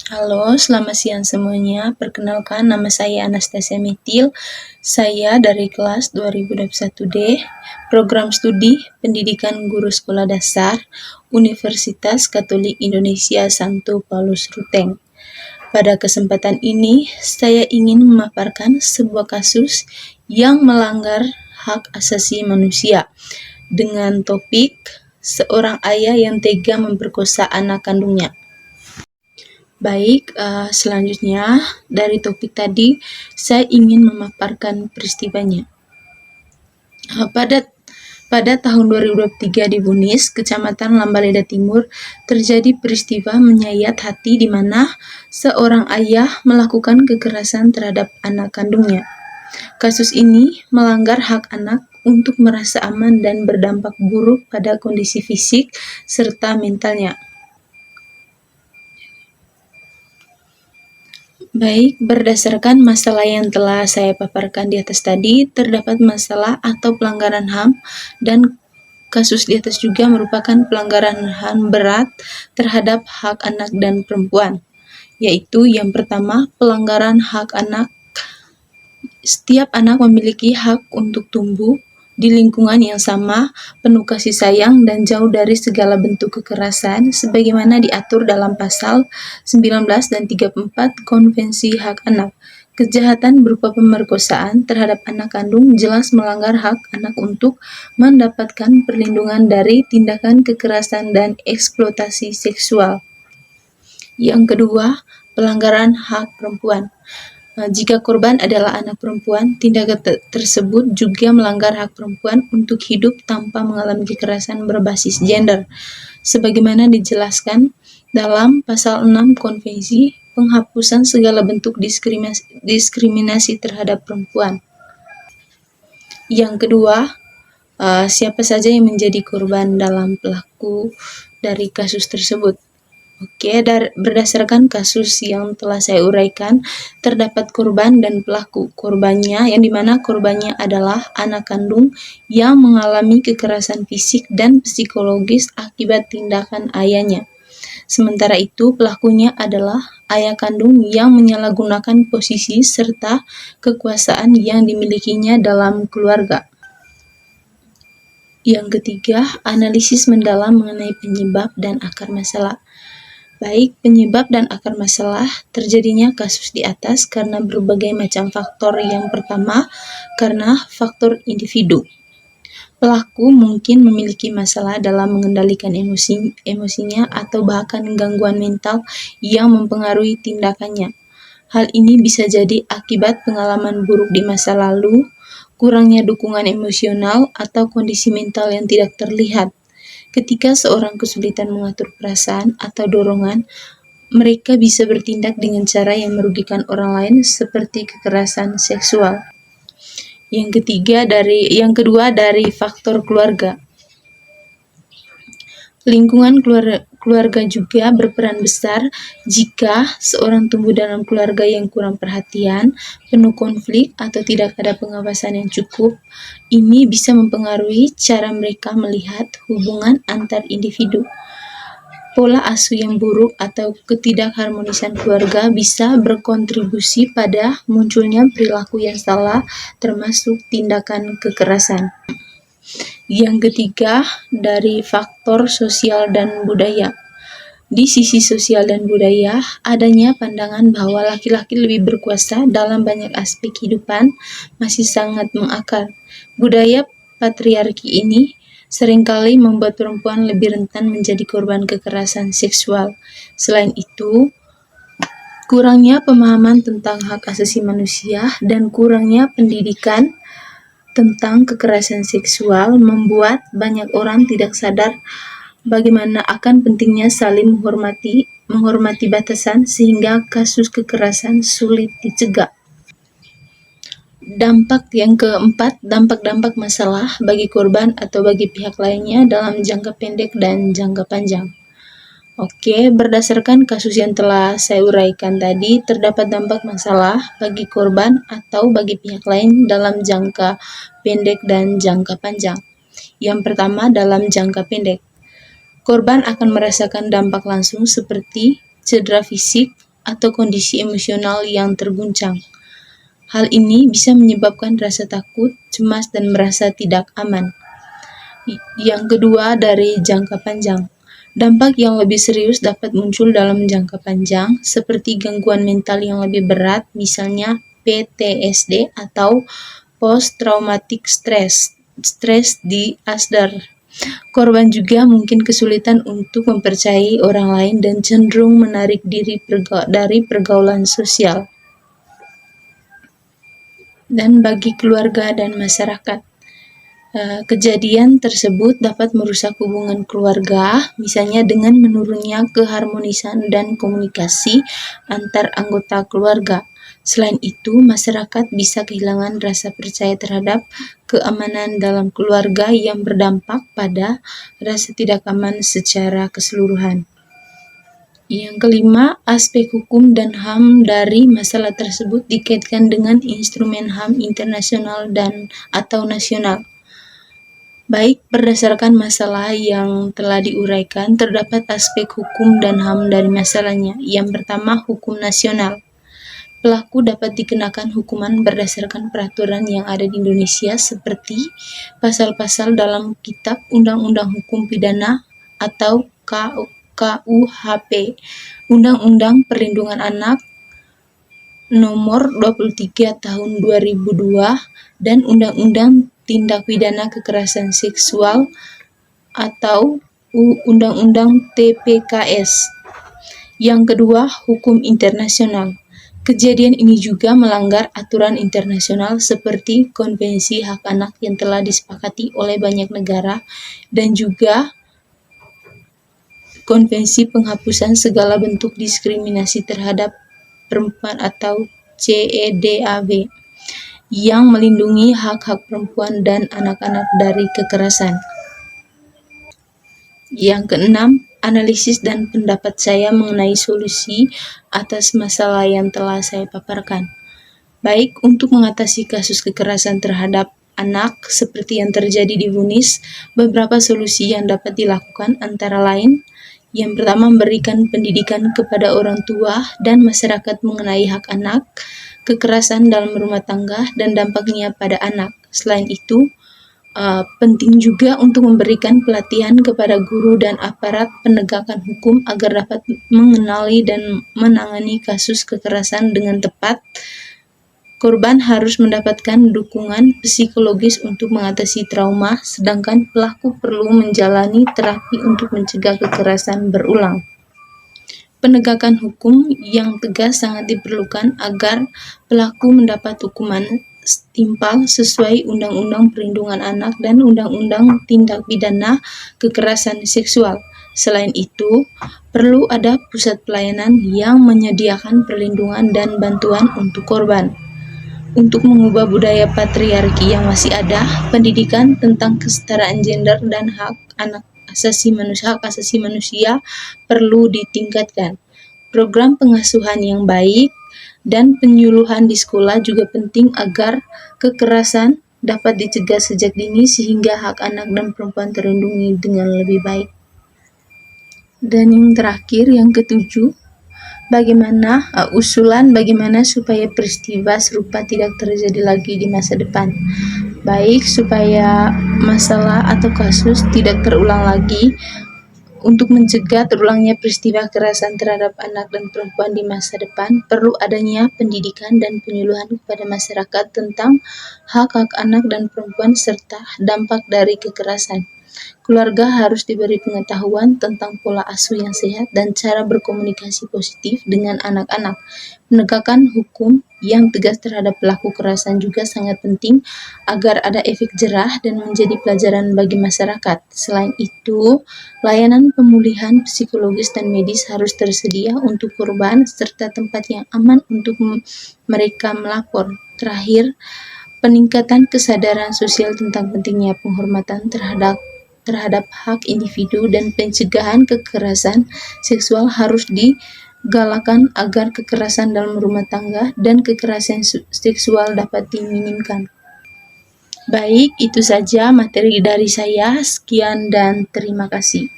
Halo, selamat siang semuanya. Perkenalkan, nama saya Anastasia Metil. Saya dari kelas 2021D, Program Studi Pendidikan Guru Sekolah Dasar, Universitas Katolik Indonesia Santo Paulus Ruteng. Pada kesempatan ini, saya ingin memaparkan sebuah kasus yang melanggar hak asasi manusia dengan topik seorang ayah yang tega memperkosa anak kandungnya. Baik, selanjutnya dari topik tadi, saya ingin memaparkan peristiwanya. Pada tahun 2023 di Bunis, Kecamatan Lambaleda Timur, terjadi peristiwa menyayat hati di mana seorang ayah melakukan kekerasan terhadap anak kandungnya. Kasus ini melanggar hak anak untuk merasa aman dan berdampak buruk pada kondisi fisik serta mentalnya. Baik, berdasarkan masalah yang telah saya paparkan di atas tadi, terdapat masalah atau pelanggaran HAM dan kasus di atas juga merupakan pelanggaran HAM berat terhadap hak anak dan perempuan, yaitu yang pertama, pelanggaran hak anak. Setiap anak memiliki hak untuk tumbuh di lingkungan yang sama, penuh kasih sayang dan jauh dari segala bentuk kekerasan sebagaimana diatur dalam pasal 19 dan 34 Konvensi Hak Anak. Kejahatan berupa pemerkosaan terhadap anak kandung jelas melanggar hak anak untuk mendapatkan perlindungan dari tindakan kekerasan dan eksploitasi seksual. Yang kedua, pelanggaran hak perempuan. Jika korban adalah anak perempuan, tindakan tersebut juga melanggar hak perempuan untuk hidup tanpa mengalami kekerasan berbasis gender, sebagaimana dijelaskan dalam Pasal 6 Konvensi Penghapusan Segala Bentuk Diskriminasi Terhadap Perempuan. Yang kedua, siapa saja yang menjadi korban dalam pelaku dari kasus tersebut. Oke, berdasarkan kasus yang telah saya uraikan, terdapat korban dan pelaku. Korbannya, yang dimana korbannya adalah anak kandung yang mengalami kekerasan fisik dan psikologis akibat tindakan ayahnya. Sementara itu, pelakunya adalah ayah kandung yang menyalahgunakan posisi serta kekuasaan yang dimilikinya dalam keluarga. Yang ketiga, analisis mendalam mengenai penyebab dan akar masalah. Baik, penyebab dan akar masalah terjadinya kasus di atas karena berbagai macam faktor. Yang pertama, karena faktor individu. Pelaku mungkin memiliki masalah dalam mengendalikan emosinya atau bahkan gangguan mental yang mempengaruhi tindakannya. Hal ini bisa jadi akibat pengalaman buruk di masa lalu, kurangnya dukungan emosional, atau kondisi mental yang tidak terlihat. Ketika seorang kesulitan mengatur perasaan atau dorongan, mereka bisa bertindak dengan cara yang merugikan orang lain seperti kekerasan seksual. Yang kedua dari faktor keluarga. Lingkungan keluarga juga berperan besar. Jika seorang tumbuh dalam keluarga yang kurang perhatian, penuh konflik, atau tidak ada pengawasan yang cukup, ini bisa mempengaruhi cara mereka melihat hubungan antar individu. Pola asuh yang buruk atau ketidakharmonisan keluarga bisa berkontribusi pada munculnya perilaku yang salah, termasuk tindakan kekerasan. Yang ketiga, dari faktor sosial dan budaya. Di sisi sosial dan budaya, adanya pandangan bahwa laki-laki lebih berkuasa dalam banyak aspek kehidupan masih sangat mengakar. Budaya patriarki ini seringkali membuat perempuan lebih rentan menjadi korban kekerasan seksual. Selain itu, kurangnya pemahaman tentang hak asasi manusia dan kurangnya pendidikan tentang kekerasan seksual membuat banyak orang tidak sadar bagaimana akan pentingnya saling menghormati batasan sehingga kasus kekerasan sulit dicegah. Dampak yang keempat, dampak masalah bagi korban atau bagi pihak lainnya dalam jangka pendek dan jangka panjang. Oke, berdasarkan kasus yang telah saya uraikan tadi, terdapat dampak masalah bagi korban atau bagi pihak lain dalam jangka pendek dan jangka panjang. Yang pertama, dalam jangka pendek. Korban akan merasakan dampak langsung seperti cedera fisik, atau kondisi emosional yang terguncang. Hal ini bisa menyebabkan rasa takut, cemas, dan merasa tidak aman. Yang kedua, dari jangka panjang. Dampak yang lebih serius dapat muncul dalam jangka panjang, seperti gangguan mental yang lebih berat, misalnya PTSD atau Post Traumatic Stress Disorder. Korban juga mungkin kesulitan untuk mempercayai orang lain dan cenderung menarik diri dari pergaulan sosial. Dan bagi keluarga dan masyarakat, kejadian tersebut dapat merusak hubungan keluarga, misalnya dengan menurunnya keharmonisan dan komunikasi antar anggota keluarga. Selain itu, masyarakat bisa kehilangan rasa percaya terhadap keamanan dalam keluarga yang berdampak pada rasa tidak aman secara keseluruhan. Yang kelima, aspek hukum dan HAM dari masalah tersebut dikaitkan dengan instrumen HAM internasional dan atau nasional. Baik, berdasarkan masalah yang telah diuraikan, terdapat aspek hukum dan HAM dari masalahnya. Yang pertama, hukum nasional. Pelaku dapat dikenakan hukuman berdasarkan peraturan yang ada di Indonesia seperti pasal-pasal dalam Kitab Undang-Undang Hukum Pidana atau KUHP, Undang-Undang Perlindungan Anak Nomor 23 Tahun 2002, dan Undang-Undang Tindak Pidana Kekerasan Seksual atau Undang-Undang TPKS. Yang kedua, hukum internasional. Kejadian ini juga melanggar aturan internasional seperti Konvensi Hak Anak yang telah disepakati oleh banyak negara dan juga Konvensi Penghapusan Segala Bentuk Diskriminasi Terhadap Perempuan atau CEDAW yang melindungi hak-hak perempuan dan anak-anak dari kekerasan. Yang keenam, analisis dan pendapat saya mengenai solusi atas masalah yang telah saya paparkan. Baik, untuk mengatasi kasus kekerasan terhadap anak seperti yang terjadi di Bunis, beberapa solusi yang dapat dilakukan antara lain: yang pertama, memberikan pendidikan kepada orang tua dan masyarakat mengenai hak anak, kekerasan dalam rumah tangga, dan dampaknya pada anak. Selain itu, penting juga untuk memberikan pelatihan kepada guru dan aparat penegakan hukum agar dapat mengenali dan menangani kasus kekerasan dengan tepat. Korban harus mendapatkan dukungan psikologis untuk mengatasi trauma, sedangkan pelaku perlu menjalani terapi untuk mencegah kekerasan berulang. Penegakan hukum yang tegas sangat diperlukan agar pelaku mendapat hukuman setimpal sesuai Undang-Undang Perlindungan Anak dan Undang-Undang Tindak Pidana Kekerasan Seksual. Selain itu, perlu ada pusat pelayanan yang menyediakan perlindungan dan bantuan untuk korban. Untuk mengubah budaya patriarki yang masih ada, pendidikan tentang kesetaraan gender dan hak asasi manusia perlu ditingkatkan. Program pengasuhan yang baik dan penyuluhan di sekolah juga penting agar kekerasan dapat dicegah sejak dini sehingga hak anak dan perempuan terlindungi dengan lebih baik. Dan yang terakhir, yang ketujuh, bagaimana supaya peristiwa serupa tidak terjadi lagi di masa depan. Baik, supaya masalah atau kasus tidak terulang lagi, untuk mencegah terulangnya peristiwa kekerasan terhadap anak dan perempuan di masa depan, perlu adanya pendidikan dan penyuluhan kepada masyarakat tentang hak-hak anak dan perempuan serta dampak dari kekerasan. Keluarga harus diberi pengetahuan tentang pola asuh yang sehat dan cara berkomunikasi positif dengan anak-anak. Penegakan hukum yang tegas terhadap pelaku kekerasan juga sangat penting agar ada efek jerah dan menjadi pelajaran bagi masyarakat. Selain itu, layanan pemulihan psikologis dan medis harus tersedia untuk korban serta tempat yang aman untuk mereka melapor. Terakhir, peningkatan kesadaran sosial tentang pentingnya penghormatan terhadap hak individu dan pencegahan kekerasan seksual harus digalakan agar kekerasan dalam rumah tangga dan kekerasan seksual dapat diminimkan. Baik, itu saja materi dari saya. Sekian dan terima kasih.